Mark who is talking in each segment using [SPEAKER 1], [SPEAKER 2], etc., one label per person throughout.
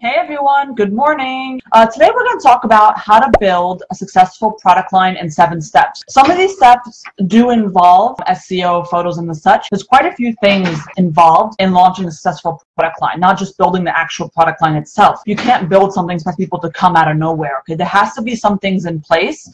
[SPEAKER 1] Hey everyone, good morning. Today we're going to talk about how to build a successful product line in 7 steps. Some of these steps do involve SEO, photos, and the such. There's quite a few things involved in launching a successful product line, not just building the actual product line itself. You can't build something for people to come out of nowhere. Okay, there has to be some things in place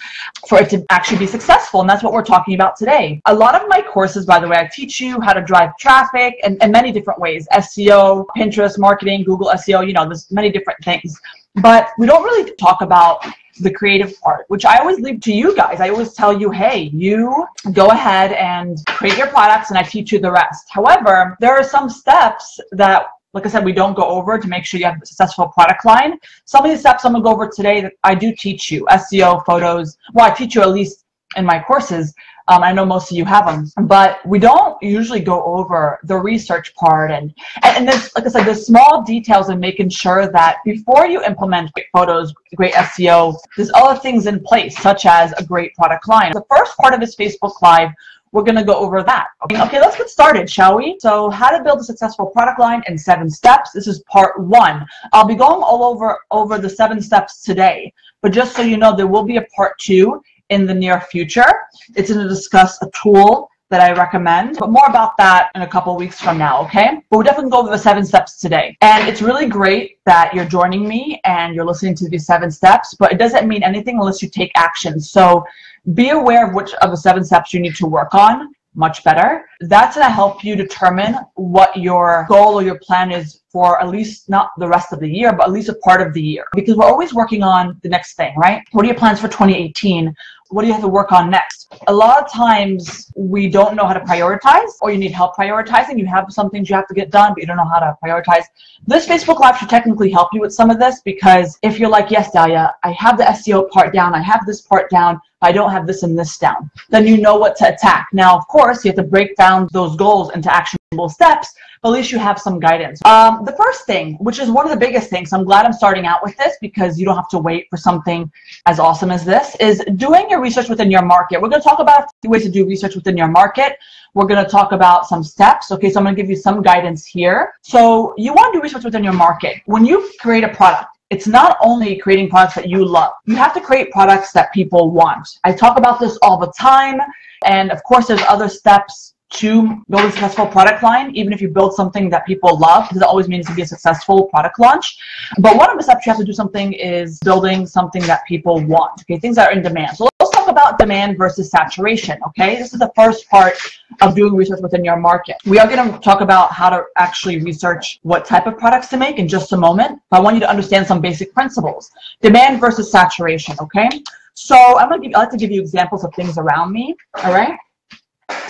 [SPEAKER 1] for it to actually be successful, and that's what we're talking about today. A lot of my courses, by the way, I teach you how to drive traffic in many different ways: SEO, Pinterest, marketing, Google SEO. There's many different things, but we don't really talk about the creative part, which I always leave to you guys. I always tell you, hey, you go ahead and create your products and I teach you the rest. However, there are some steps that, like I said, we don't go over to make sure you have a successful product line. Some of these steps I'm gonna go over today that I do teach you: SEO, photos. Well, I teach you at least in my courses. I know most of you have them, but we don't usually go over the research part and there's, like I said, there's small details in making sure that before you implement great photos, great SEO, there's other things in place, such as a great product line. The first part of this Facebook Live, we're going to go over that. Okay, let's get started, shall we? So, how to build a successful product line in 7 steps. This is part 1. I'll be going all over the 7 steps today, but just so you know, there will be a part 2 in the near future. It's going to discuss a tool that I recommend, but more about that in a couple of weeks from now, okay? But we're definitely going to go over the 7 steps today. And it's really great that you're joining me and you're listening to these 7 steps, but it doesn't mean anything unless you take action. So be aware of which of the 7 steps you need to work on much better. That's going to help you determine what your goal or your plan is for at least not the rest of the year, but at least a part of the year. Because we're always working on the next thing, right? What are your plans for 2018? What do you have to work on next? A lot of times we don't know how to prioritize, or you need help prioritizing. You have some things you have to get done, but you don't know how to prioritize. This Facebook Live should technically help you with some of this, because if you're like, yes, Dahlia, I have the SEO part down, I have this part down, I don't have this and this down, then you know what to attack. Now, of course, you have to break down those goals into actionable steps, but at least you have some guidance. The first thing, which is one of the biggest things, I'm glad I'm starting out with this because you don't have to wait for something as awesome as this, is doing your research within your market. We're going to talk about a few ways to do research within your market. We're going to talk about some steps. Okay, so I'm going to give you some guidance here. So you want to do research within your market. When you create a product, it's not only creating products that you love. You have to create products that people want. I talk about this all the time. And of course, there's other steps to build a successful product line, even if you build something that people love, because it always means to be a successful product launch. But one of the steps you have to do something is building something that people want, okay, things that are in demand. So let's talk about demand versus saturation, okay? This is the first part of doing research within your market. We are going to talk about how to actually research what type of products to make in just a moment, but I want you to understand some basic principles. Demand versus saturation, okay? So I like to give you examples of things around me, all right?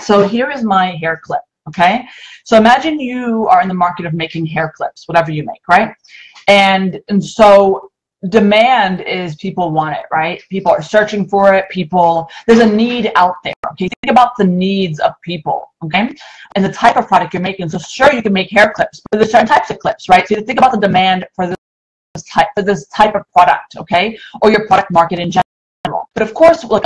[SPEAKER 1] So here is my hair clip, okay? So imagine you are in the market of making hair clips, whatever you make, right? And so demand is people want it, right? People are searching for it. There's a need out there, okay? Think about the needs of people, okay? And the type of product you're making. So sure, you can make hair clips, but there's certain types of clips, right? So you think about the demand for this type of product, okay? Or your product market in general. But of course, look,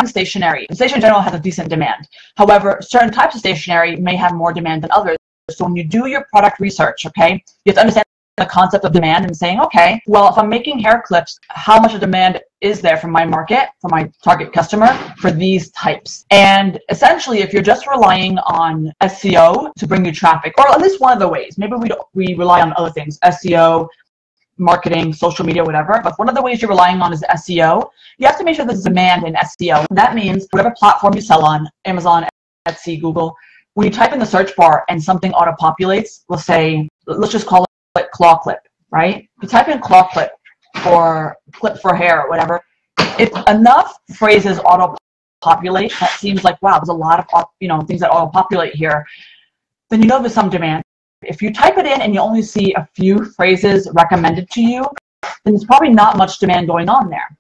[SPEAKER 1] stationery. Stationery in general has a decent demand. However, certain types of stationery may have more demand than others. So when you do your product research, okay, you have to understand the concept of demand and saying, okay, well, if I'm making hair clips, how much of demand is there from my market, from my target customer, for these types? And essentially, if you're just relying on SEO to bring you traffic, or at least one of the ways, maybe we rely on other things, SEO, marketing, social media, whatever, but one of the ways you're relying on is SEO. You have to make sure there's demand in SEO. That means whatever platform you sell on, Amazon, Etsy, Google, when you type in the search bar and something auto-populates, let's just call it claw clip, right? You type in claw clip or clip for hair or whatever, if enough phrases auto-populate, that seems like, wow, there's a lot of things that auto-populate here, then you know there's some demand. If you type it in and you only see a few phrases recommended to you, then there's probably not much demand going on there.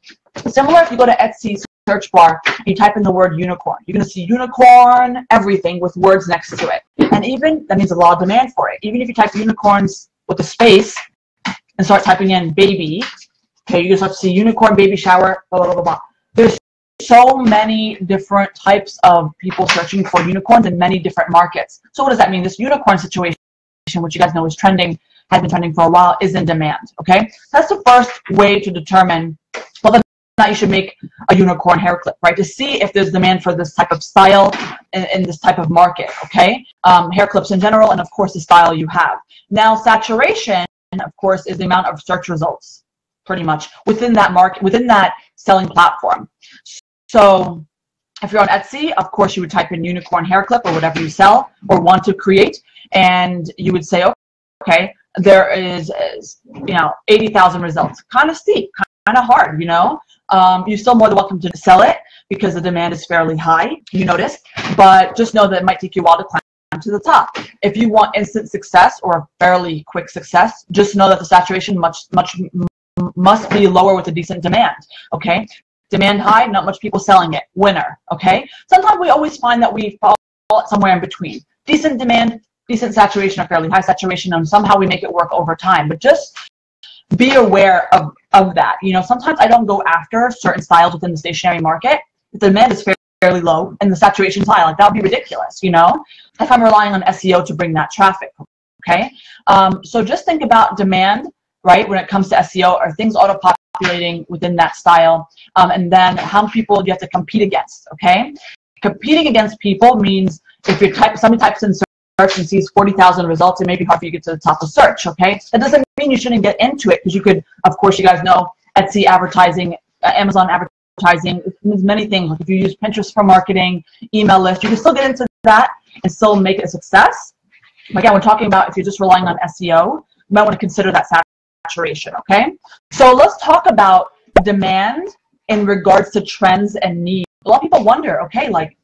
[SPEAKER 1] Similar, if you go to Etsy search bar and you type in the word unicorn, you're going to see unicorn, everything with words next to it. And even, that means a lot of demand for it. Even if you type unicorns with a space and start typing in baby, okay, you start to see unicorn, baby shower, blah, blah, blah, blah. There's so many different types of people searching for unicorns in many different markets. So what does that mean? This unicorn situation, which you guys know is trending, has been trending for a while is in demand, okay? That's the first way to determine whether or not you should make a unicorn hair clip, right? To see if there's demand for this type of style in this type of market, okay? Hair clips in general, and of course the style you have. Now, saturation, of course, is the amount of search results, pretty much, within that market, within that selling platform. So if you're on Etsy, of course, you would type in unicorn hair clip or whatever you sell or want to create, and you would say, okay, there is 80,000 results. Kind of steep, kind of hard, you know. You're still more than welcome to sell it because the demand is fairly high, you notice, but just know that it might take you a while to climb to the top. If you want instant success or fairly quick success, just know that the saturation must be lower with a decent demand, okay? Demand high, not much people selling it. Winner, okay? Sometimes we always find that we fall somewhere in between. Decent demand, decent saturation, or fairly high saturation, and somehow we make it work over time. But just be aware of that. You know, sometimes I don't go after certain styles within the stationery market if the demand is fairly low and the saturation is high. Like, that would be ridiculous, you know, if I'm relying on SEO to bring that traffic, okay? So just think about demand, right, when it comes to SEO. Are things auto-populating within that style? And then how many people do you have to compete against, okay? Competing against people means if somebody types in search and sees 40,000 results, it may be hard for you to get to the top of search, okay? That doesn't mean you shouldn't get into it, because you could, of course, you guys know Etsy advertising, Amazon advertising, means many things. Like if you use Pinterest for marketing, email list, you can still get into that and still make it a success. But again, we're talking about if you're just relying on SEO, you might want to consider that saturation, okay? So let's talk about demand in regards to trends and needs. A lot of people wonder, okay, like,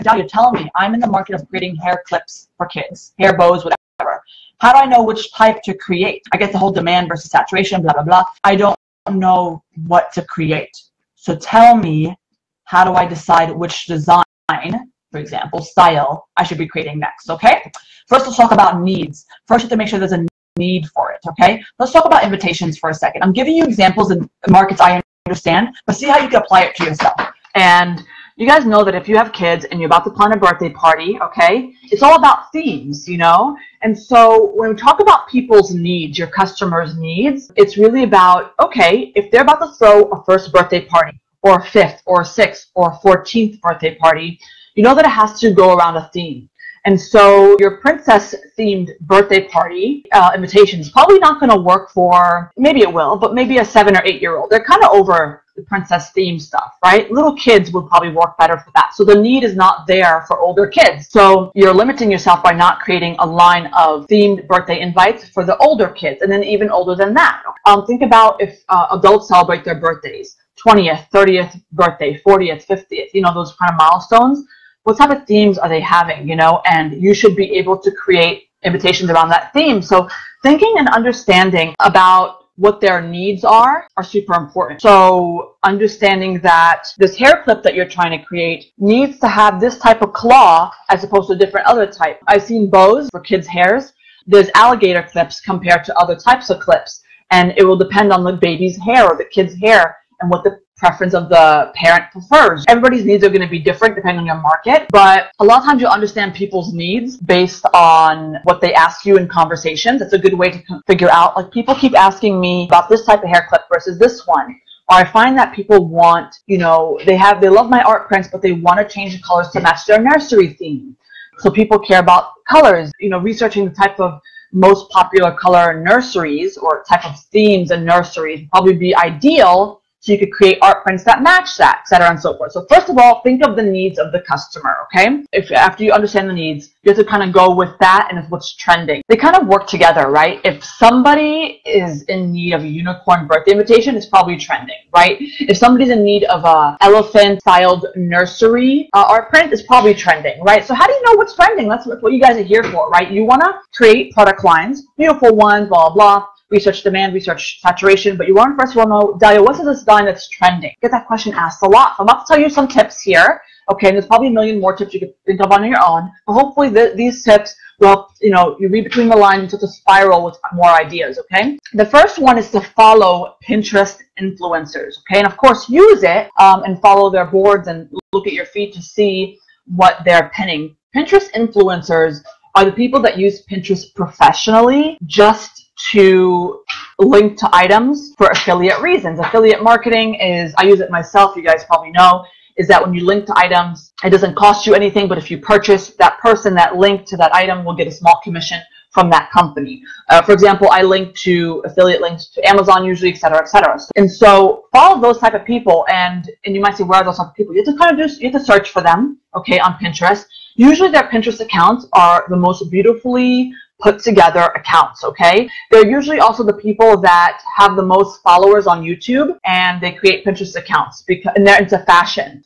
[SPEAKER 1] Dal, you're telling me I'm in the market of creating hair clips for kids, hair bows, whatever. How do I know which type to create? I get the whole demand versus saturation, blah, blah, blah. I don't know what to create. So tell me, how do I decide which design, for example, style, I should be creating next, okay? First, let's talk about needs. First, you have to make sure there's a need for it, okay? Let's talk about invitations for a second. I'm giving you examples in markets I understand, but see how you can apply it to yourself. And you guys know that if you have kids and you're about to plan a birthday party, okay, it's all about themes, you know? And so when we talk about people's needs, your customers' needs, it's really about, okay, if they're about to throw a first birthday party or a fifth or a sixth or a 14th birthday party, you know that it has to go around a theme. And so your princess-themed birthday party invitation is probably not going to work for, maybe it will, but maybe a 7 or 8-year-old. They're kind of over the princess-themed stuff, right? Little kids would probably work better for that. So the need is not there for older kids. So you're limiting yourself by not creating a line of themed birthday invites for the older kids, and then even older than that. Think about if adults celebrate their birthdays, 20th, 30th birthday, 40th, 50th, you know, those kind of milestones. What type of themes are they having, you know? And you should be able to create invitations around that theme. So thinking and understanding about what their needs are super important. So understanding that this hair clip that you're trying to create needs to have this type of claw as opposed to a different other type. I've seen bows for kids' hairs. There's alligator clips compared to other types of clips. And it will depend on the baby's hair or the kid's hair and what the preference of the parent prefers. Everybody's needs are going to be different depending on your market, but a lot of times you'll understand people's needs based on what they ask you in conversations. That's a good way to figure out, like, people keep asking me about this type of hair clip versus this one. Or I find that people want, you know, they love my art prints, but they want to change the colors to match their nursery theme. So people care about colors, you know, researching the type of most popular color in nurseries or type of themes in nurseries would probably be ideal. So you could create art prints that match that, et cetera, and so forth. So first of all, think of the needs of the customer, okay? After you understand the needs, you have to kind of go with that and what's trending. They kind of work together, right? If somebody is in need of a unicorn birthday invitation, it's probably trending, right? If somebody's in need of a elephant-styled nursery art print, it's probably trending, right? So how do you know what's trending? That's what you guys are here for, right? You want to create product lines, beautiful ones, blah, blah, research demand, research saturation, but you want to first of all know, Dalia, what's this design that's trending? Get that question asked a lot. I'm about to tell you some tips here, okay? And there's probably a million more tips you could think of on your own, but hopefully these tips will, you know, you read between the lines to spiral with more ideas, okay? The first one is to follow Pinterest influencers, okay? And of course, use it and follow their boards and look at your feed to see what they're pinning. Pinterest influencers are the people that use Pinterest professionally just to link to items for affiliate reasons. Affiliate marketing is, I use it myself, you guys probably know, is that when you link to items, it doesn't cost you anything, but if you purchase, that person that linked to that item will get a small commission from that company. For example, I link to affiliate links to Amazon usually, et cetera, et cetera. And so follow those type of people, and you might say, where are those type of people? You have to kind of you have to search for them, okay, on Pinterest. Usually their Pinterest accounts are the most beautifully put together accounts, okay? They're usually also the people that have the most followers on YouTube, and they create Pinterest accounts and they're into fashion.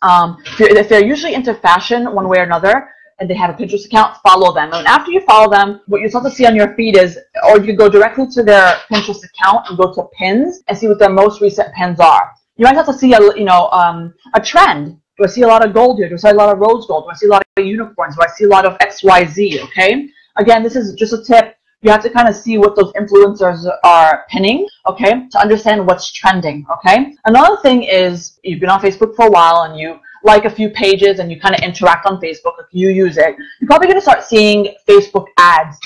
[SPEAKER 1] If they're usually into fashion one way or another, and they have a Pinterest account, follow them. And after you follow them, what you'll start to see on your feed is, or you can go directly to their Pinterest account and go to pins and see what their most recent pins are. You might have to see a trend. Do I see a lot of gold here? Do I see a lot of rose gold? Do I see a lot of unicorns? Do I see a lot of XYZ? Okay. Again, this is just a tip. You have to kind of see what those influencers are pinning, okay, to understand what's trending, okay? Another thing is, you've been on Facebook for a while and you like a few pages and you kind of interact on Facebook, if you use it, you're probably going to start seeing Facebook ads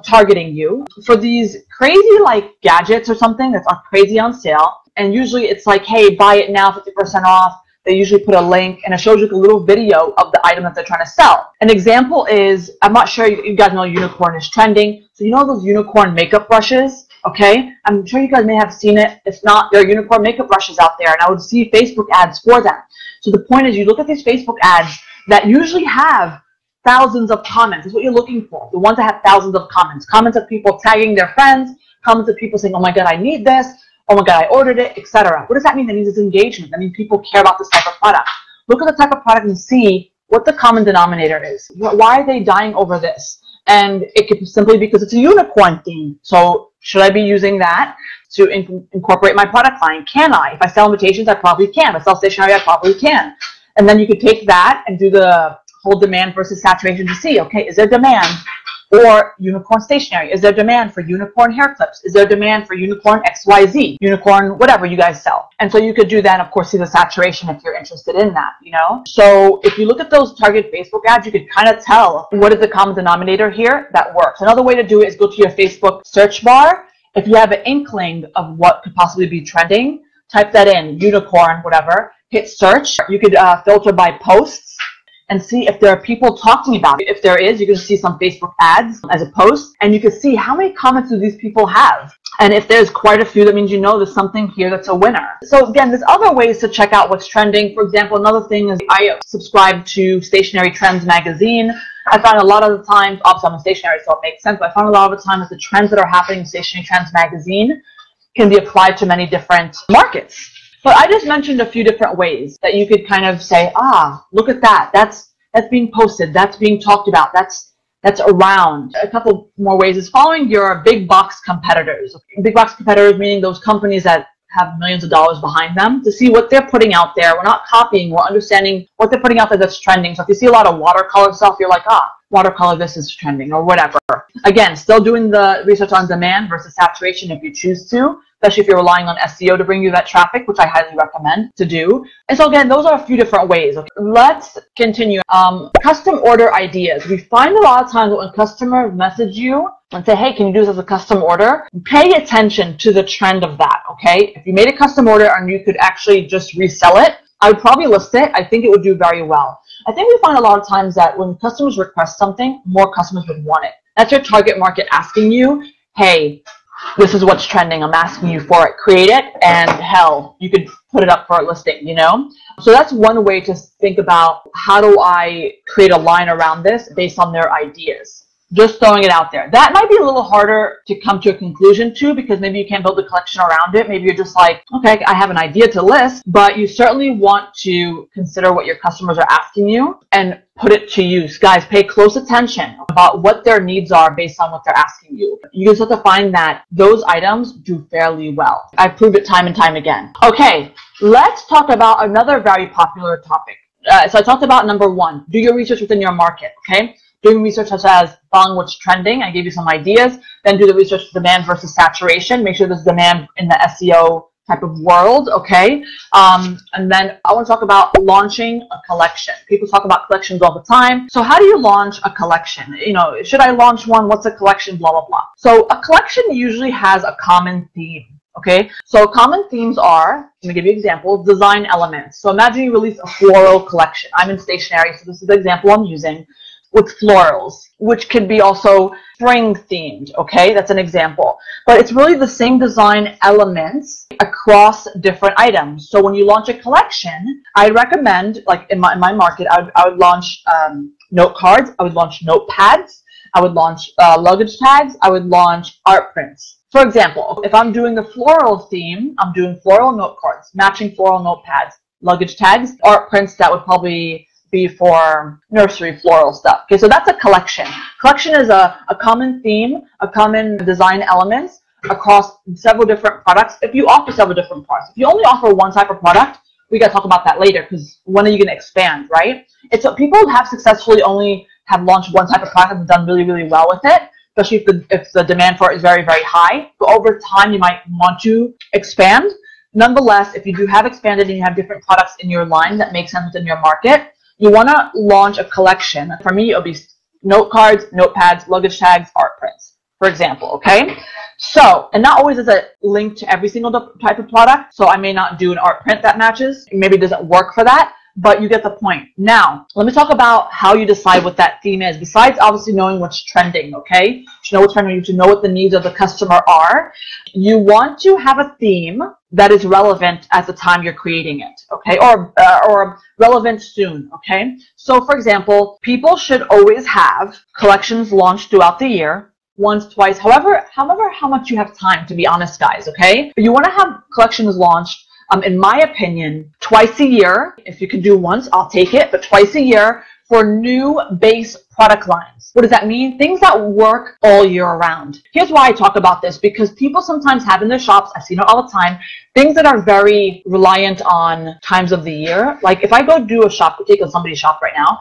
[SPEAKER 1] targeting you for these crazy like gadgets or something that's crazy on sale. And usually it's like, hey, buy it now, 50% off. They usually put a link and it shows you a little video of the item that they're trying to sell. An example is, I'm not sure you guys know unicorn is trending. So you know those unicorn makeup brushes? Okay, I'm sure you guys may have seen it. If not, there are unicorn makeup brushes out there, and I would see Facebook ads for them. So the point is, you look at these Facebook ads that usually have thousands of comments. That's what you're looking for. The ones that have thousands of comments. Comments of people tagging their friends. Comments of people saying, oh my God, I need this. Oh my God, I ordered it, etc. What does that mean? That means it's engagement. That means people care about this type of product. Look at the type of product and see what the common denominator is. Why are they dying over this? And it could be simply because it's a unicorn theme. So should I be using that to incorporate my product line? Can I? If I sell invitations, I probably can. If I sell stationery, I probably can. And then you could take that and do the whole demand versus saturation to see, okay, is there demand for unicorn stationery? Is there demand for unicorn hair clips? Is there demand for unicorn XYZ? Unicorn, whatever you guys sell. And so you could do that and of course see the saturation if you're interested in that, you know? So if you look at those target Facebook ads, you could kind of tell what is the common denominator here that works. Another way to do it is go to your Facebook search bar. If you have an inkling of what could possibly be trending, type that in, unicorn, whatever, hit search. You could filter by posts and see if there are people talking about it. If there is, you can see some Facebook ads as a post, and you can see how many comments do these people have. And if there's quite a few, that means you know there's something here that's a winner. So again, there's other ways to check out what's trending. For example, another thing is I subscribe to Stationery Trends magazine. I find a lot of the times, obviously I'm a stationery, so it makes sense, but I find a lot of the time that the trends that are happening in Stationery Trends magazine can be applied to many different markets. But I just mentioned a few different ways that you could kind of say, ah, look at that. That's being posted. That's being talked about. That's around. A couple more ways is following your big box competitors. Big box competitors meaning those companies that have millions of dollars behind them, to see what they're putting out there. We're not copying. We're understanding what they're putting out there that's trending. So if you see a lot of watercolor stuff, you're like, ah, watercolor, this is trending or whatever. Again, still doing the research on demand versus saturation if you choose to, especially if you're relying on SEO to bring you that traffic, which I highly recommend to do. And so again, those are a few different ways. Okay, let's continue. Custom order ideas. We find a lot of times when customers message you and say, hey, can you do this as a custom order? Pay attention to the trend of that, okay? If you made a custom order and you could actually just resell it, I would probably list it. I think it would do very well. I think we find a lot of times that when customers request something, more customers would want it. That's your target market asking you, hey, this is what's trending. I'm asking you for it. Create it, and hell, you could put it up for a listing, you know? So that's one way to think about how do I create a line around this based on their ideas. Just throwing it out there. That might be a little harder to come to a conclusion to because maybe you can't build a collection around it. Maybe you're just like, okay, I have an idea to list, but you certainly want to consider what your customers are asking you and put it to use. Guys, pay close attention about what their needs are based on what they're asking you. You just have to find that those items do fairly well. I've proved it time and time again. Okay, let's talk about another very popular topic. So I talked about number one, do your research within your market, okay? Doing research such as following what's trending. I gave you some ideas. Then do the research demand versus saturation. Make sure there's demand in the SEO type of world, okay? And then I want to talk about launching a collection. People talk about collections all the time. So how do you launch a collection? You know, should I launch one? What's a collection? Blah, blah, blah. So a collection usually has a common theme. Okay, so common themes are, let me give you examples, design elements. So imagine you release a floral collection. I'm in stationery, so this is the example I'm using, with florals, which could be also spring themed. Okay, that's an example. But it's really the same design elements across different items. So when you launch a collection, I recommend, like in my market, I would launch note cards, I would launch notepads, I would launch luggage tags, I would launch art prints. For example, if I'm doing the floral theme, I'm doing floral note cards, matching floral notepads, luggage tags, art prints that would probably be for nursery floral stuff. Okay, so that's a collection. Collection is a common theme, a common design elements across several different products. If you offer several different products, if you only offer one type of product, we got to talk about that later, because when are you going to expand, right? It's people have successfully only have launched one type of product and done really, really well with it, especially if the demand for it is very, very high. But over time, you might want to expand. Nonetheless, if you do have expanded and you have different products in your line that make sense within your market, you want to launch a collection. For me, it'll be note cards, notepads, luggage tags, art prints, for example, okay? So, and not always is it linked to every single type of product. So I may not do an art print that matches. Maybe it doesn't work for that, but you get the point. Now, let me talk about how you decide what that theme is, besides obviously knowing what's trending, okay? You should know what's trending, you should know what the needs of the customer are. You want to have a theme that is relevant at the time you're creating it, okay? Or relevant soon, okay? So for example, people should always have collections launched throughout the year, once, twice, however how much you have time, to be honest, guys, okay? But you want to have collections launched, in my opinion, twice a year. If you can do once, I'll take it, but twice a year for new base product lines. What does that mean? Things that work all year round. Here's why I talk about this, because people sometimes have in their shops, I've seen it all the time, things that are very reliant on times of the year. Like if I go do a shop, take somebody's shop right now,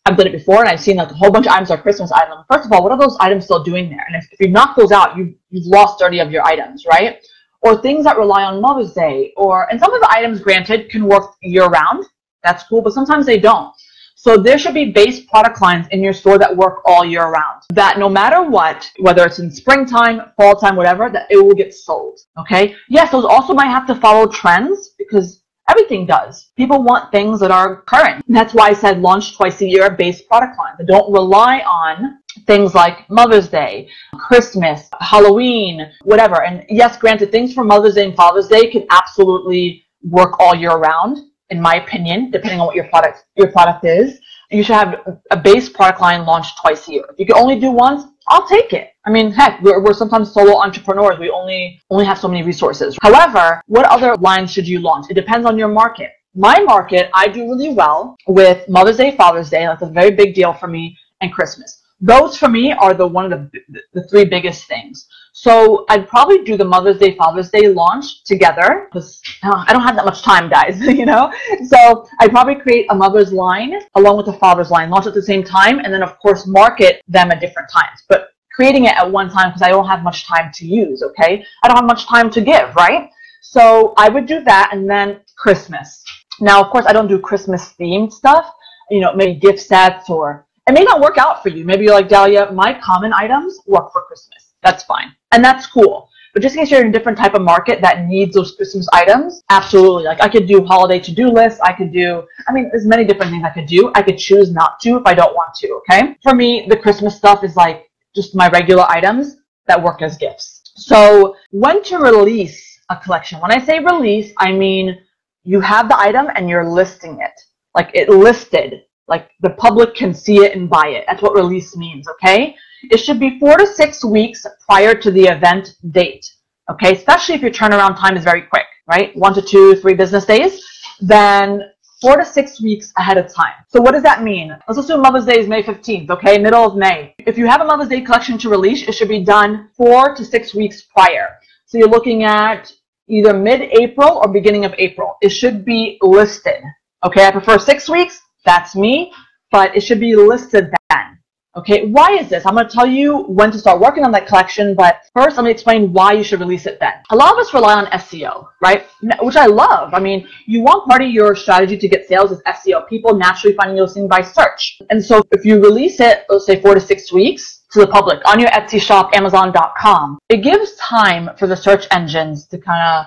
[SPEAKER 1] I've done it before and I've seen like a whole bunch of items are Christmas items. First of all, what are those items still doing there? And if you knock those out, you've lost 30 of your items, right? Or things that rely on Mother's Day, and some of the items, granted, can work year round. That's cool, but sometimes they don't. So there should be base product lines in your store that work all year round. That no matter what, whether it's in springtime, fall time, whatever, that it will get sold, okay? Yes, those also might have to follow trends, because everything does. People want things that are current. And that's why I said launch twice a year base product lines that don't rely on things like Mother's Day, Christmas, Halloween, whatever. And yes, granted, things for Mother's Day and Father's Day can absolutely work all year round, in my opinion, depending on what your product is. You should have a base product line launched twice a year. If you can only do once, I'll take it. I mean, heck, we're sometimes solo entrepreneurs. We only have so many resources. However, what other lines should you launch? It depends on your market. My market, I do really well with Mother's Day, Father's Day. That's a very big deal for me, and Christmas. Those for me are one of the three biggest things. So I'd probably do the Mother's Day, Father's Day launch together, because I don't have that much time, guys, you know? So I'd probably create a mother's line along with the father's line, launch at the same time, and then of course market them at different times. But creating it at one time, because I don't have much time to use, okay? I don't have much time to give, right? So I would do that, and then Christmas. Now, of course, I don't do Christmas themed stuff, you know, maybe gift sets, or it may not work out for you. Maybe you're like, Dahlia, my common items work for Christmas. That's fine. And that's cool. But just in case you're in a different type of market that needs those Christmas items, absolutely. Like I could do holiday to-do lists. I could do, I mean, there's many different things I could do. I could choose not to if I don't want to, okay? For me, the Christmas stuff is like just my regular items that work as gifts. So when to release a collection? When I say release, I mean you have the item and you're listing it. Like it listed. Like the public can see it and buy it. That's what release means, okay? It should be 4 to 6 weeks prior to the event date, okay? Especially if your turnaround time is very quick, right? 1 to 2, 3 business days, then 4 to 6 weeks ahead of time. So what does that mean? Let's assume Mother's Day is May 15th, okay? Middle of May. If you have a Mother's Day collection to release, it should be done 4 to 6 weeks prior. So you're looking at either mid-April or beginning of April. It should be listed, okay? I prefer 6 weeks. That's me, but it should be listed then. Okay, why is this? I'm going to tell you when to start working on that collection, but first I'm going to explain why you should release it then. A lot of us rely on SEO, right? Which I love. I mean, you want part of your strategy to get sales is SEO. People naturally find your listing by search. And so if you release it, let's say 4 to 6 weeks to the public on your Etsy shop, Amazon.com, it gives time for the search engines to kind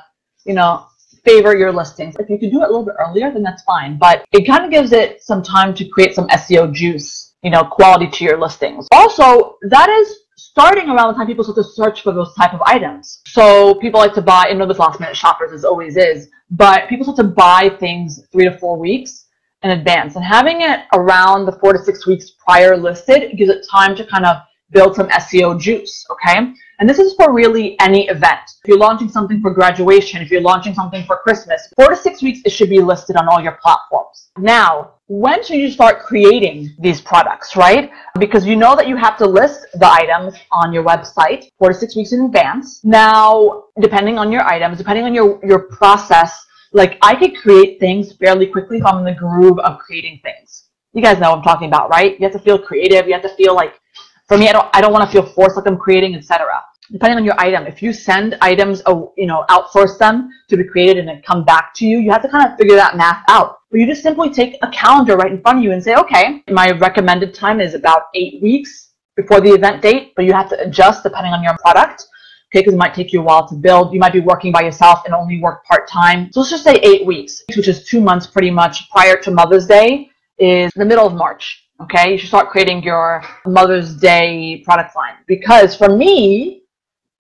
[SPEAKER 1] of, favor your listings. If you could do it a little bit earlier, then that's fine. But it kind of gives it some time to create some SEO juice, quality to your listings. Also, that is starting around the time people start to search for those type of items. So people like to buy, this last minute shoppers as always is, but people start to buy things 3 to 4 weeks in advance. And having it around the 4 to 6 weeks prior listed gives it time to kind of build some SEO juice, okay? And this is for really any event. If you're launching something for graduation, if you're launching something for Christmas, 4 to 6 weeks, it should be listed on all your platforms. Now, when should you start creating these products, right? Because you know that you have to list the items on your website 4 to 6 weeks in advance. Now, depending on your items, depending on your process, like I could create things fairly quickly if I'm in the groove of creating things. You guys know what I'm talking about, right? You have to feel creative. You have to feel like, for me, I don't want to feel forced like I'm creating, etc. Depending on your item, if you send items, outsource them to be created and it come back to you, you have to kind of figure that math out. But you just simply take a calendar right in front of you and say, okay, my recommended time is about 8 weeks before the event date, but you have to adjust depending on your product, okay, because it might take you a while to build. You might be working by yourself and only work part-time. So let's just say 8 weeks, which is 2 months pretty much prior to Mother's Day, is the middle of March. Okay, you should start creating your Mother's Day product line. Because for me,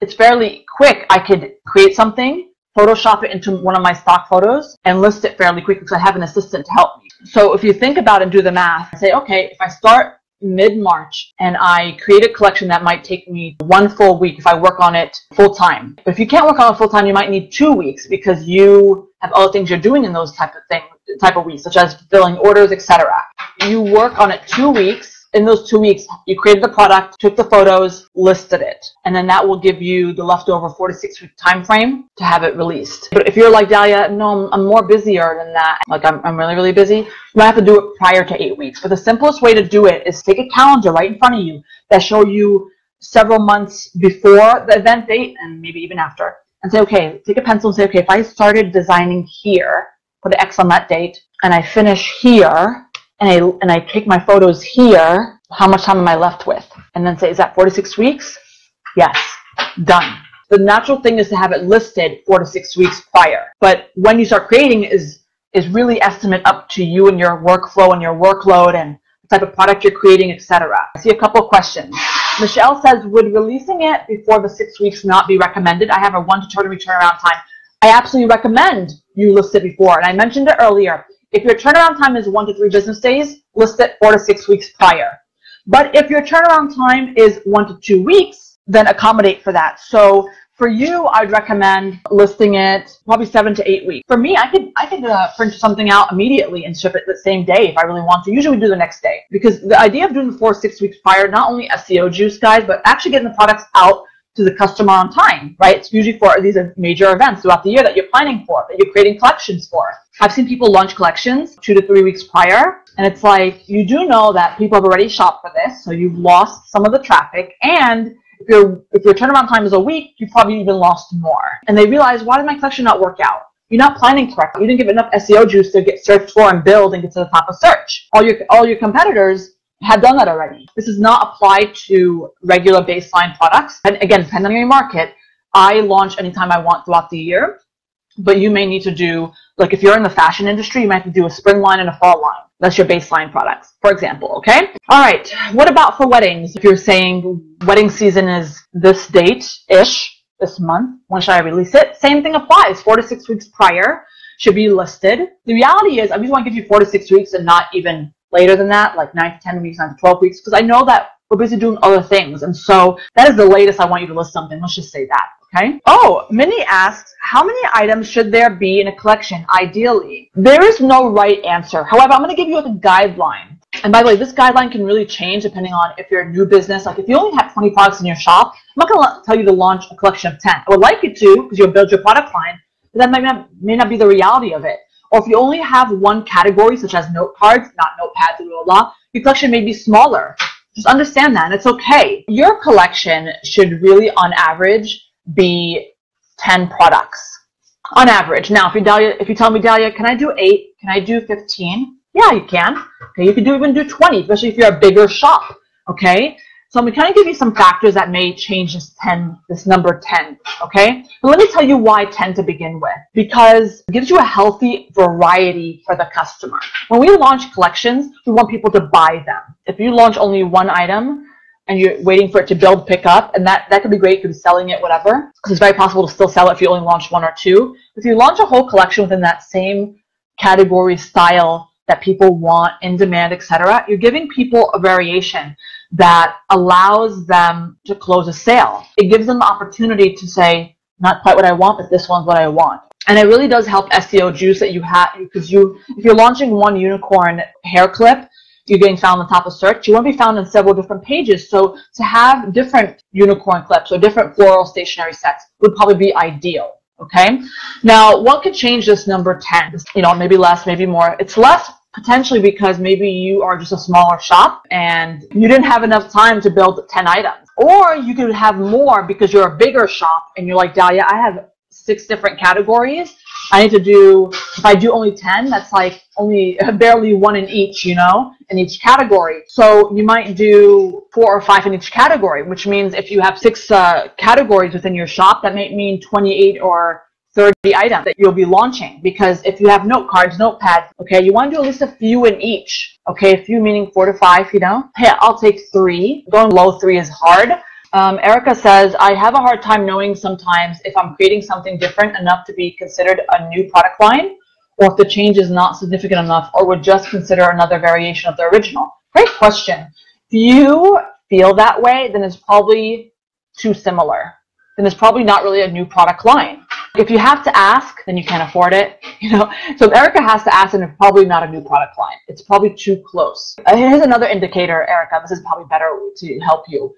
[SPEAKER 1] it's fairly quick. I could create something, Photoshop it into one of my stock photos, and list it fairly quick because I have an assistant to help me. So if you think about it and do the math, say, okay, if I start mid-March and I create a collection that might take me 1 full week if I work on it full-time. But if you can't work on it full-time, you might need 2 weeks because you have other things you're doing in those type of weeks, such as fulfilling orders, etc. You work on it 2 weeks. In those 2 weeks, you created the product, took the photos, listed it, and then that will give you the leftover 4 to 6 week time frame to have it released. But if you're like, Dahlia, no, I'm more busier than that, like I'm really, really busy, you might have to do it prior to 8 weeks. But the simplest way to do it is take a calendar right in front of you that show you several months before the event date and maybe even after, and say, okay, take a pencil and say, okay, if I started designing here, put an X on that date, and I finish here, and I take my photos here, how much time am I left with? And then say, is that 4 to 6 weeks? Yes, done. The natural thing is to have it listed 4 to 6 weeks prior. But when you start creating is really estimate up to you and your workflow and your workload and the type of product you're creating, etc. I see a couple of questions. Michelle says, would releasing it before the 6 weeks not be recommended? I have a 1 to 2 turnaround time. I absolutely recommend you list it before. And I mentioned it earlier. If your turnaround time is 1 to 3 business days, list it 4 to 6 weeks prior. But if your turnaround time is 1 to 2 weeks, then accommodate for that. So for you, I'd recommend listing it probably 7 to 8 weeks. For me, I could print something out immediately and ship it the same day if I really want to. Usually we do the next day because the idea of doing the 4 to 6 weeks prior, not only SEO juice, guys, but actually getting the products out to the customer on time, right? It's usually for these major events throughout the year that you're planning for, that you're creating collections for. I've seen people launch collections 2 to 3 weeks prior, and it's like, you do know that people have already shopped for this, so you've lost some of the traffic, and if your turnaround time is a week, you probably even lost more. And they realize, why did my collection not work out? You're not planning correctly. You didn't give enough SEO juice to get searched for and build and get to the top of search. All your competitors have done that already. This is not applied to regular baseline products. And again, depending on your market, I launch anytime I want throughout the year, but you may need to do, like if you're in the fashion industry, you might have to do a spring line and a fall line. That's your baseline products, for example, okay? All right, what about for weddings? If you're saying wedding season is this date-ish, this month, when should I release it? Same thing applies, 4 to 6 weeks prior should be listed. The reality is, I just want to give you 4 to 6 weeks and not even later than that, like 9 to 10 weeks, 9 to 12 weeks, because I know that we're busy doing other things. And so that is the latest I want you to list something. Let's just say that, okay? Oh, Minnie asks, how many items should there be in a collection, ideally? There is no right answer. However, I'm going to give you a guideline. And by the way, this guideline can really change depending on if you're a new business. Like if you only have 20 products in your shop, I'm not going to tell you to launch a collection of 10. I would like you to, because you'll build your product line, but that may not be the reality of it. Or if you only have one category, such as note cards, not notepads, your collection may be smaller. Just understand that, and it's okay. Your collection should really, on average, be 10 products. On average. Now, if you tell me, Dahlia, can I do 8? Can I do 15? Yeah, you can. Okay, you can even do 20, especially if you're a bigger shop. Okay, so I'm going to kind of give you some factors that may change this number 10. Okay, but let me tell you why 10 to begin with. Because it gives you a healthy variety for the customer. When we launch collections, we want people to buy them. If you launch only one item, and you're waiting for it to build, pick up, and that could be great. You could be selling it, whatever, because it's very possible to still sell it if you only launch 1 or 2. If you launch a whole collection within that same category, style that people want, in demand, etc., you're giving people a variation that allows them to close a sale. It gives them the opportunity to say, not quite what I want, but this one's what I want. And it really does help SEO juice that you have, because if you're launching one unicorn hair clip, you're getting found on the top of search. You want to be found on several different pages. So to have different unicorn clips or different floral stationery sets would probably be ideal. Okay. Now, what could change this number 10? You know, maybe less, maybe more. It's less potentially because maybe you are just a smaller shop and you didn't have enough time to build 10 items. Or you could have more because you're a bigger shop and you're like, Dahlia, I have 6 different categories. I need to do, if I do only 10, that's like only barely 1 in each, you know, in each category. So you might do 4 or 5 in each category, which means if you have 6 categories within your shop, that may mean 28 or 30 items that you'll be launching. Because if you have note cards, notepads, okay, you want to do at least a few in each. Okay, a few meaning 4 to 5, you know. Hey, I'll take 3. Going below 3 is hard. Erica says, I have a hard time knowing sometimes if I'm creating something different enough to be considered a new product line, or if the change is not significant enough, or would just consider another variation of the original. Great question. If you feel that way, then it's probably too similar. Then it's probably not really a new product line. If you have to ask, then you can't afford it. You know, so if Erica has to ask, then it's probably not a new product line. It's probably too close. Here's another indicator, Erica. This is probably better to help you.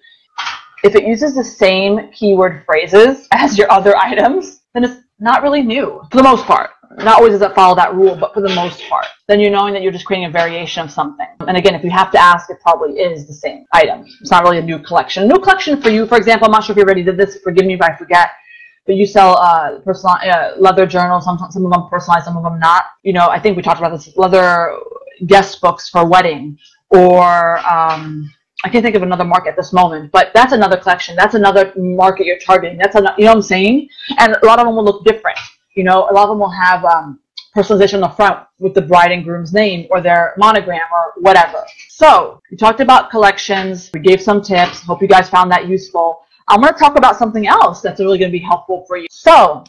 [SPEAKER 1] If it uses the same keyword phrases as your other items, then it's not really new, for the most part. Not always does it follow that rule, but for the most part. Then you're knowing that you're just creating a variation of something. And again, if you have to ask, it probably is the same item. It's not really a new collection. A new collection for you, for example, I'm not sure if you already did this, forgive me if I forget, but you sell leather journals, some of them personalized, some of them not. You know, I think we talked about this, leather guest books for wedding, or I can't think of another market at this moment, but that's another collection. That's another market you're targeting. That's another, you know what I'm saying? And a lot of them will look different. You know, a lot of them will have personalization on the front with the bride and groom's name or their monogram or whatever. So we talked about collections. We gave some tips. Hope you guys found that useful. I'm going to talk about something else that's really going to be helpful for you. So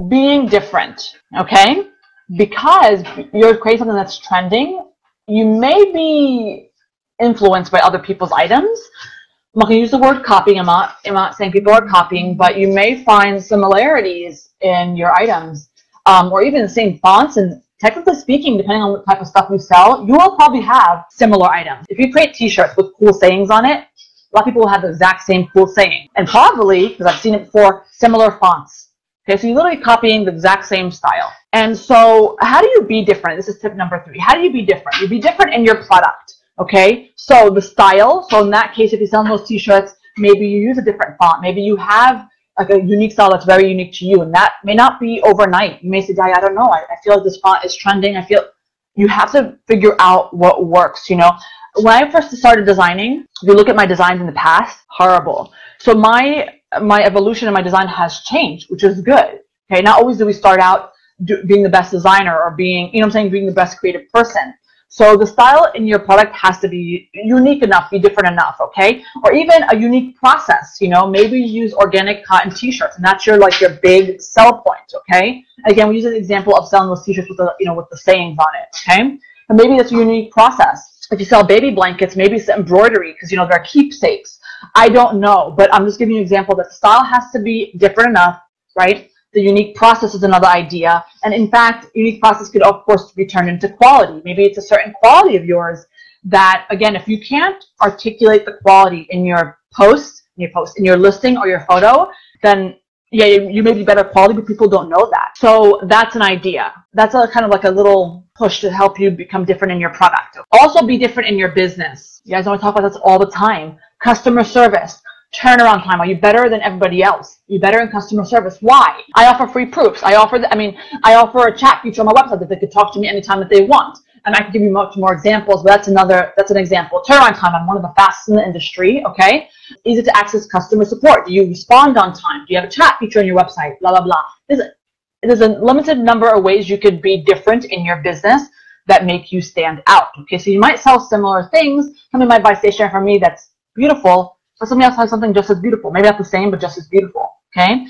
[SPEAKER 1] being different, okay? Because you're creating something that's trending, you may be influenced by other people's items. I'm not going to use the word copying. I'm not saying people are copying, but you may find similarities in your items, or even the same fonts. And technically speaking, depending on what type of stuff you sell, you will probably have similar items. If you create t-shirts with cool sayings on it, a lot of people will have the exact same cool saying. And probably, because I've seen it before, similar fonts. Okay, so you're literally copying the exact same style. And so how do you be different? This is tip number 3. How do you be different? You be different in your product. Okay, so the style, so in that case, if you're selling those t-shirts, maybe you use a different font. Maybe you have like a unique style that's very unique to you, and that may not be overnight. You may say, I don't know, I feel like this font is trending. I feel you have to figure out what works, you know. When I first started designing, if you look at my designs in the past, horrible. So my evolution in my design has changed, which is good. Okay, not always do we start out being the best designer or being, you know what I'm saying, being the best creative person. So the style in your product has to be unique enough, be different enough, okay? Or even a unique process, you know, maybe you use organic cotton t-shirts and that's your big sell point, okay? Again, we use an example of selling those t-shirts with the, you know, with the sayings on it, okay? And maybe that's a unique process. If you sell baby blankets, maybe it's embroidery because, you know, they're keepsakes. I don't know, but I'm just giving you an example that the style has to be different enough, right? The unique process is another idea. And in fact, unique process could, of course, be turned into quality. Maybe it's a certain quality of yours that, again, if you can't articulate the quality in your post, in your listing or your photo, then yeah, you may be better quality, but people don't know that. So that's an idea. That's a kind of like a little push to help you become different in your product. Also be different in your business. You guys know I talk about this all the time. Customer service, turnaround time. Are you better than everybody else? Are you better in customer service? Why? I offer free proofs. I offer a chat feature on my website that they could talk to me anytime that they want. And I can give you much more examples, but that's an example. Turnaround time, I'm one of the fastest in the industry, okay? Easy to access customer support. Do you respond on time? Do you have a chat feature on your website? Blah, blah, blah. There's a limited number of ways you could be different in your business that make you stand out, okay? So you might sell similar things. Somebody might buy stationery from me that's beautiful, but somebody else has something just as beautiful. Maybe not the same, but just as beautiful, okay?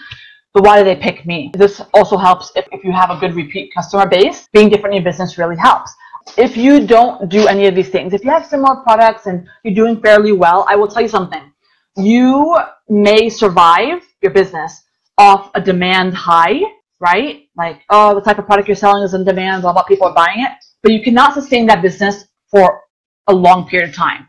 [SPEAKER 1] But why do they pick me? This also helps if you have a good repeat customer base. Being different in your business really helps. If you don't do any of these things, if you have similar products and you're doing fairly well, I will tell you something. You may survive your business off a demand high, right? Like, oh, the type of product you're selling is in demand, blah, blah, people are buying it. But you cannot sustain that business for a long period of time.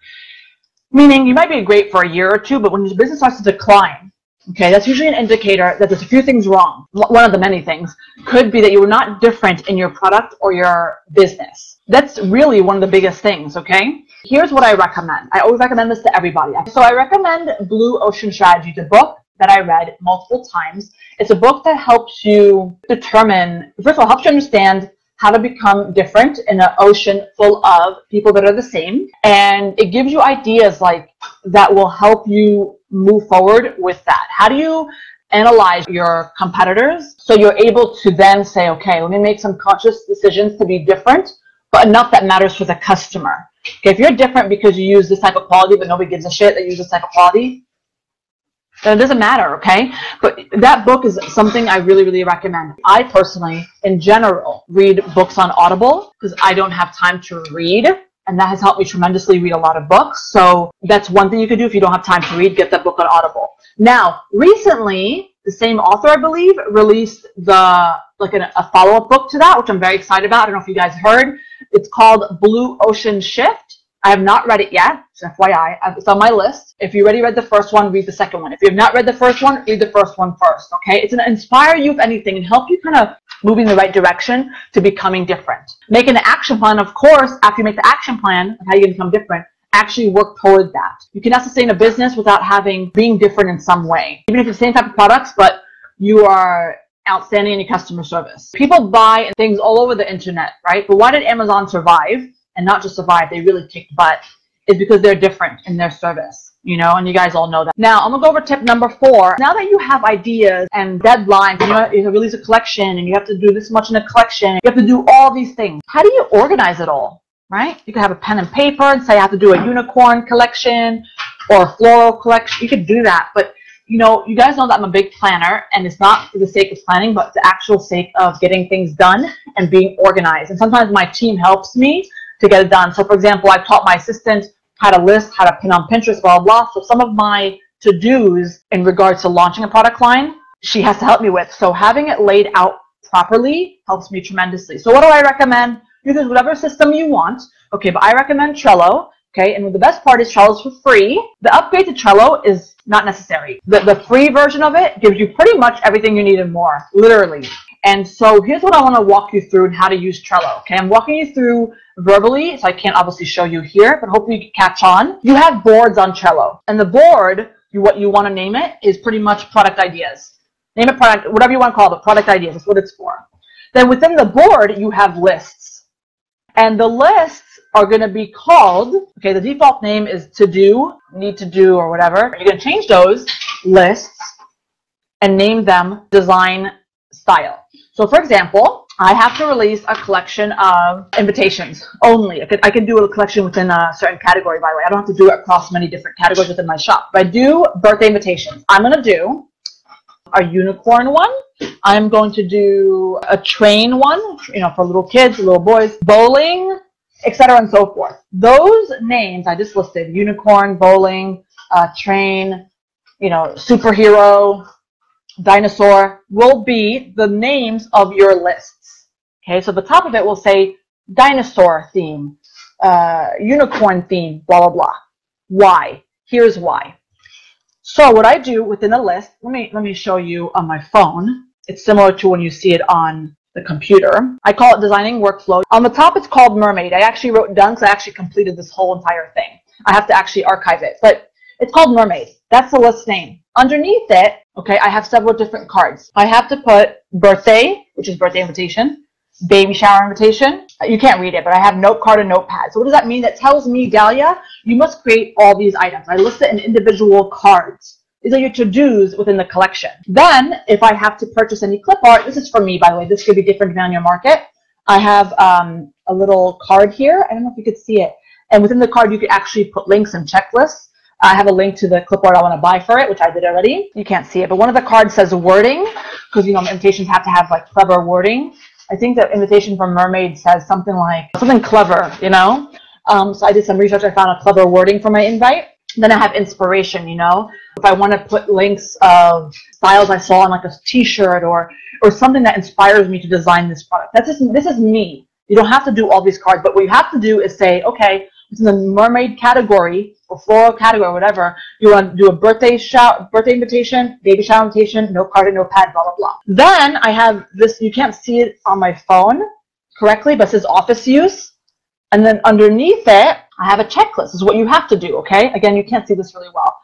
[SPEAKER 1] Meaning you might be great for a year or two, but when your business starts to decline, okay, that's usually an indicator that there's a few things wrong. One of the many things could be that you were not different in your product or your business. That's really one of the biggest things, okay? Here's what I recommend. I always recommend this to everybody. So I recommend Blue Ocean Strategy, the book that I read multiple times. It's a book that helps you determine, first of all, helps you understand how to become different in an ocean full of people that are the same. And it gives you ideas like that will help you move forward with that. How do you analyze your competitors so you're able to then say, okay, let me make some conscious decisions to be different, but enough that matters for the customer. Okay, if you're different because you use this type of quality, but nobody gives a shit that you use this type of quality, then it doesn't matter, okay? But that book is something I really, really recommend. I personally, in general, read books on Audible because I don't have time to read. And that has helped me tremendously read a lot of books. So that's one thing you could do if you don't have time to read, get that book on Audible. Now, recently, the same author, I believe, released a follow-up book to that, which I'm very excited about. I don't know if you guys heard. It's called Blue Ocean Shift. I have not read it yet. So FYI, it's on my list. If you already read the first one, read the second one. If you have not read the first one, read the first one first, okay? It's going to inspire you, if anything, and help you kind of move in the right direction to becoming different. Make an action plan, of course, after you make the action plan of how you're going to become different, actually work toward that. You cannot sustain a business without being different in some way. Even if it's the same type of products, but you are outstanding in your customer service. People buy things all over the internet, right? But why did Amazon survive? And not just survive, they really kicked butt, is because they're different in their service, you know, and you guys all know that. Now, I'm gonna go over tip number 4. Now that you have ideas and deadlines, you have to release a collection and you have to do this much in a collection, you have to do all these things. How do you organize it all, right? You could have a pen and paper and say I have to do a unicorn collection or a floral collection. You could do that, but you know, you guys know that I'm a big planner, and it's not for the sake of planning, but the actual sake of getting things done and being organized. And sometimes my team helps me to get it done. So for example, I've taught my assistant how to list, how to pin on Pinterest, blah, blah, blah. So some of my to-dos in regards to launching a product line, she has to help me with. So having it laid out properly helps me tremendously. So what do I recommend? Use whatever system you want. Okay, but I recommend Trello. Okay, and the best part is Trello is for free. The upgrade to Trello is not necessary. The free version of it gives you pretty much everything you need and more, literally. And so here's what I want to walk you through and how to use Trello. Okay, I'm walking you through verbally, so I can't obviously show you here, but hopefully you can catch on. You have boards on Trello, and the board, what you want to name it, is pretty much product ideas. Name it product, whatever you want to call it, product ideas. That's what it's for. Then within the board, you have lists, and the lists are going to be called, okay, the default name is to do, need to do, or whatever. You're going to change those lists and name them design style. So for example, I have to release a collection of invitations only. I can do a collection within a certain category, by the way. I don't have to do it across many different categories within my shop. But I do birthday invitations. I'm going to do a unicorn one. I'm going to do a train one, you know, for little kids, little boys, bowling, etc. and so forth. Those names I just listed, unicorn, bowling, train, you know, superhero, dinosaur, will be the names of your lists. Okay, so the top of it will say dinosaur theme, unicorn theme, blah, blah, blah. Why? Here's why. So what I do within a list, let me show you on my phone. It's similar to when you see it on the computer. I call it designing workflow. On the top, it's called Mermaid. I actually wrote done because I actually completed this whole entire thing. I have to actually archive it, but it's called Mermaid. That's the list name. Underneath it, okay, I have several different cards. I have to put birthday, which is birthday invitation, baby shower invitation. You can't read it, but I have note card and notepad. So what does that mean? That tells me, Dahlia, you must create all these items. I list it in individual cards. These are your to-dos within the collection. Then, if I have to purchase any clip art, this is for me, by the way. This could be different depending on your market. I have a little card here. I don't know if you could see it. And within the card, you could actually put links and checklists. I have a link to the clipboard I want to buy for it, which I did already. You can't see it, but one of the cards says wording, because you know invitations have to have like clever wording. I think the invitation from Mermaid says something like something clever, you know. So I did some research. I found a clever wording for my invite. Then I have inspiration, you know. If I want to put links of styles I saw on like a T-shirt or something that inspires me to design this product. This is me. You don't have to do all these cards, but what you have to do is say, okay, within the mermaid category or floral category or whatever, you want to do a birthday invitation, baby shower invitation, note card and notepad, blah, blah, blah. Then I have this, you can't see it on my phone correctly, but it says office use. And then underneath it, I have a checklist. This is what you have to do, okay? Again, you can't see this really well.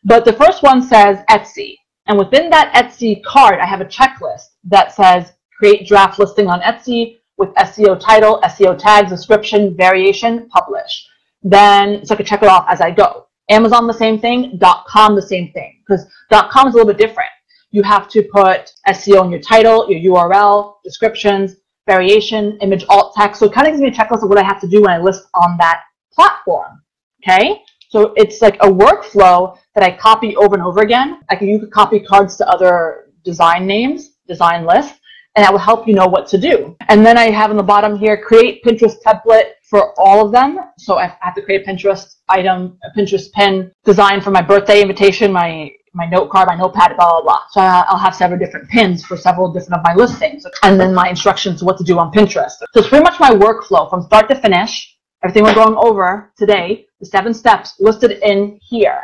[SPEAKER 1] But the first one says Etsy. And within that Etsy card, I have a checklist that says create draft listing on Etsy with SEO title, SEO tags, description, variation, publish. Then, so I can check it off as I go. Amazon, the same thing. .com, the same thing. Because .com is a little bit different. You have to put SEO in your title, your URL, descriptions, variation, image alt text. So it kind of gives me a checklist of what I have to do when I list on that platform. Okay? So it's like a workflow that I copy over and over again. You could copy cards to other design names, design lists, and that will help you know what to do. And then I have on the bottom here, create Pinterest template for all of them. So I have to create a Pinterest item, a Pinterest pin design for my birthday invitation, my note card, my notepad, blah, blah, blah. So I'll have several different pins for several different of my listings. And then my instructions to what to do on Pinterest. So it's pretty much my workflow from start to finish. Everything we're going over today, the 7 steps listed in here,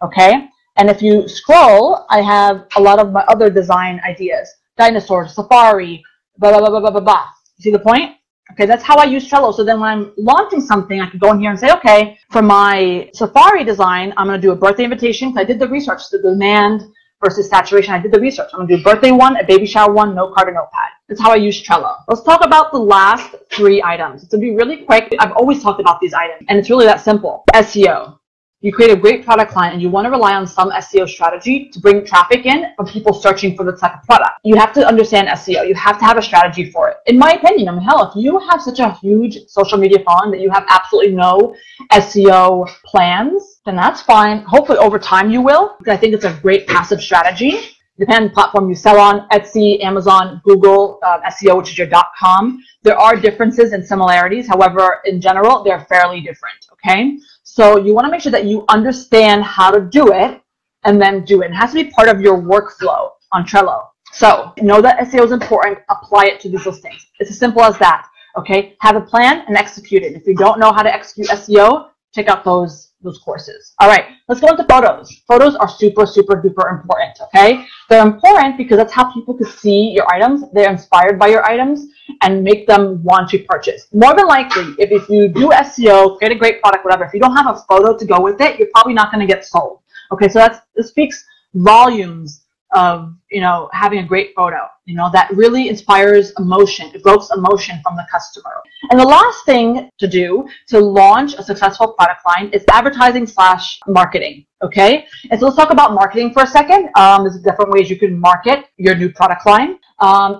[SPEAKER 1] okay? And if you scroll, I have a lot of my other design ideas. Dinosaurs, safari, blah, blah, blah, blah, blah, blah, blah. You see the point? Okay, that's how I use Trello. So then when I'm launching something, I can go in here and say, okay, for my safari design, I'm going to do a birthday invitation. I did the research, the demand versus saturation. I did the research. I'm going to do a birthday one, a baby shower one, note card, and notepad. That's how I use Trello. Let's talk about the last 3 items. It's going to be really quick. I've always talked about these items, and it's really that simple. SEO. You create a great product line and you want to rely on some SEO strategy to bring traffic in from people searching for the type of product. You have to understand SEO. You have to have a strategy for it. In my opinion, I mean, hell, if you have such a huge social media following that you have absolutely no SEO plans, then that's fine. Hopefully over time you will, because I think it's a great passive strategy. Depending on the platform you sell on, Etsy, Amazon, Google, SEO, which is your .com. There are differences and similarities. However, in general, they're fairly different, okay? So you want to make sure that you understand how to do it and then do it. It has to be part of your workflow on Trello. So know that SEO is important. Apply it to these listings. It's as simple as that, okay? Have a plan and execute it. If you don't know how to execute SEO, check out those courses. All right, let's go into photos. Photos are super, super duper important, okay? They're important because that's how people can see your items. They're inspired by your items and make them want to purchase. More than likely, if you do SEO, create a great product, whatever, if you don't have a photo to go with it, you're probably not going to get sold. Okay, so this speaks volumes of, you know, having a great photo, you know, that really inspires emotion, evokes emotion from the customer. And the last thing to do to launch a successful product line is advertising/marketing, okay? And so let's talk about marketing for a second. There's different ways you can market your new product line.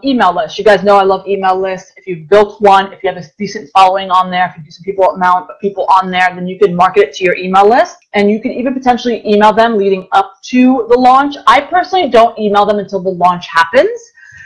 [SPEAKER 1] Email lists. You guys know I love email lists. If you've built one, if you have a decent following on there, if you do some amount of people on there, then you can market it to your email list. And you can even potentially email them leading up to the launch. I personally don't email them until the launch happens.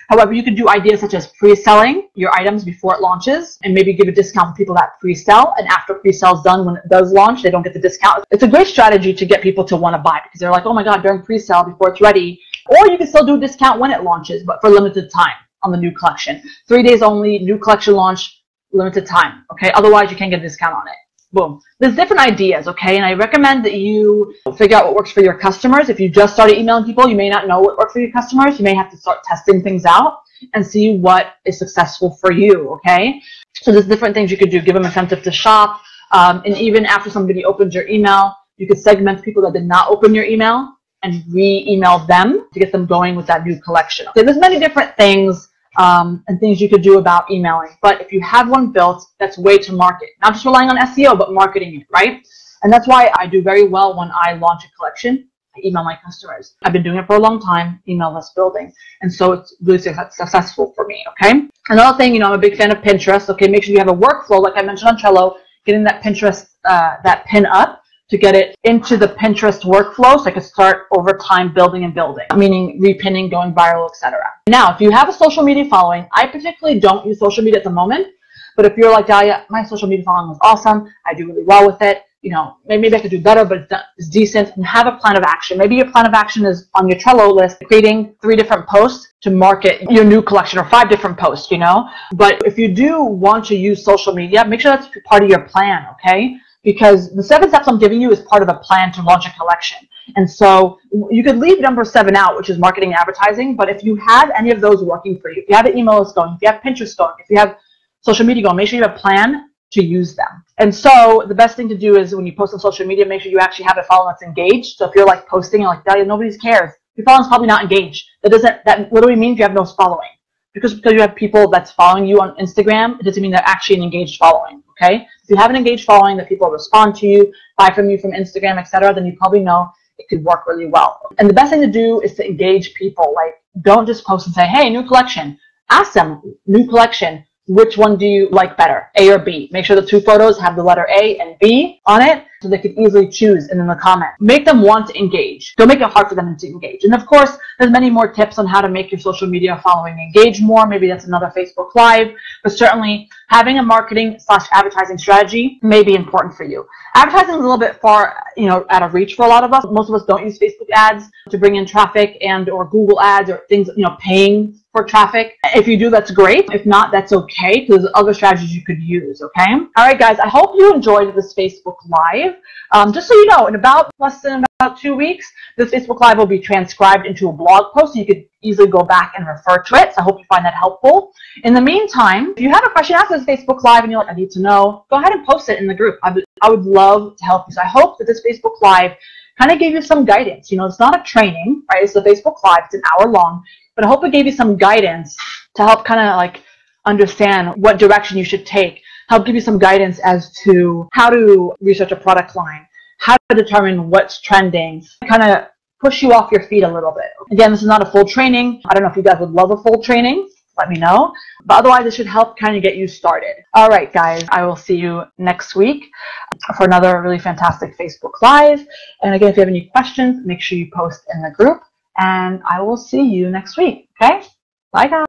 [SPEAKER 1] However, you can do ideas such as pre-selling your items before it launches and maybe give a discount for people that pre-sell. And after pre-sell is done, when it does launch, they don't get the discount. It's a great strategy to get people to want to buy because they're like, oh my God, during pre-sell before it's ready. Or you can still do a discount when it launches, but for limited time on the new collection. 3 days only, new collection launch, limited time. Okay, otherwise you can't get a discount on it. Boom. There's different ideas, okay? And I recommend that you figure out what works for your customers. If you just started emailing people, you may not know what works for your customers. You may have to start testing things out and see what is successful for you, okay? So there's different things you could do. Give them incentive to shop. And even after somebody opens your email, you could segment people that did not open your email and re-email them to get them going with that new collection. Okay, there's many different things and things you could do about emailing. But if you have one built, that's way to market. Not just relying on SEO, but marketing it, right? And that's why I do very well when I launch a collection. I email my customers. I've been doing it for a long time, email list building. And so it's really successful for me, okay? Another thing, I'm a big fan of Pinterest. Okay, make sure you have a workflow, like I mentioned on Trello, getting that Pinterest, that pin up to get it into the Pinterest workflow so I can start over time building and building, meaning repinning, going viral, etc. Now, if you have a social media following, I particularly don't use social media at the moment, but if you're like, Dahlia, my social media following is awesome, I do really well with it, maybe I could do better, but it's decent, and have a plan of action. Maybe your plan of action is on your Trello list, creating 3 different posts to market your new collection, or 5 different posts, But if you do want to use social media, make sure that's part of your plan, okay? Because the 7 steps I'm giving you is part of a plan to launch a collection. And so you could leave number 7 out, which is marketing and advertising. But if you have any of those working for you, if you have an email list going, if you have Pinterest going, if you have social media going, make sure you have a plan to use them. And so the best thing to do is when you post on social media, make sure you actually have a following that's engaged. So if you're like posting, you're like, Dahlia, nobody cares. Your following's probably not engaged. That literally means you have no following. Because you have people that's following you on Instagram, it doesn't mean they're actually an engaged following, okay? If you have an engaged following that people respond to you, buy from you from Instagram, etc., then you probably know it could work really well. And the best thing to do is to engage people. Like, don't just post and say, hey, new collection. Ask them, new collection, which one do you like better, A or B? Make sure the 2 photos have the letter A and B on it so they can easily choose in the comment. Make them want to engage. Don't make it hard for them to engage. And of course, there's many more tips on how to make your social media following engage more. Maybe that's another Facebook Live, but certainly having a marketing/advertising strategy may be important for you. Advertising is a little bit far, out of reach for a lot of us. Most of us don't use Facebook ads to bring in traffic or Google ads or things, paying for traffic. If you do, that's great. If not, that's okay, because there's other strategies you could use, okay? All right, guys, I hope you enjoyed this Facebook Live. Just so you know, in less than about 2 weeks, this Facebook Live will be transcribed into a blog post, so you could easily go back and refer to it. So I hope you find that helpful. In the meantime, if you have a question after this Facebook Live and you're like, I need to know, go ahead and post it in the group. I would love to help you. So I hope that this Facebook Live kind of gave you some guidance. It's not a training, right? It's a Facebook Live. It's an hour long. But I hope it gave you some guidance to help kind of like understand what direction you should take, help give you some guidance as to how to research a product line, how to determine what's trending, kind of push you off your feet a little bit. Again, this is not a full training. I don't know if you guys would love a full training. Let me know. But otherwise, it should help kind of get you started. All right, guys, I will see you next week for another really fantastic Facebook Live. And again, if you have any questions, make sure you post in the group. And I will see you next week, okay? Bye, guys.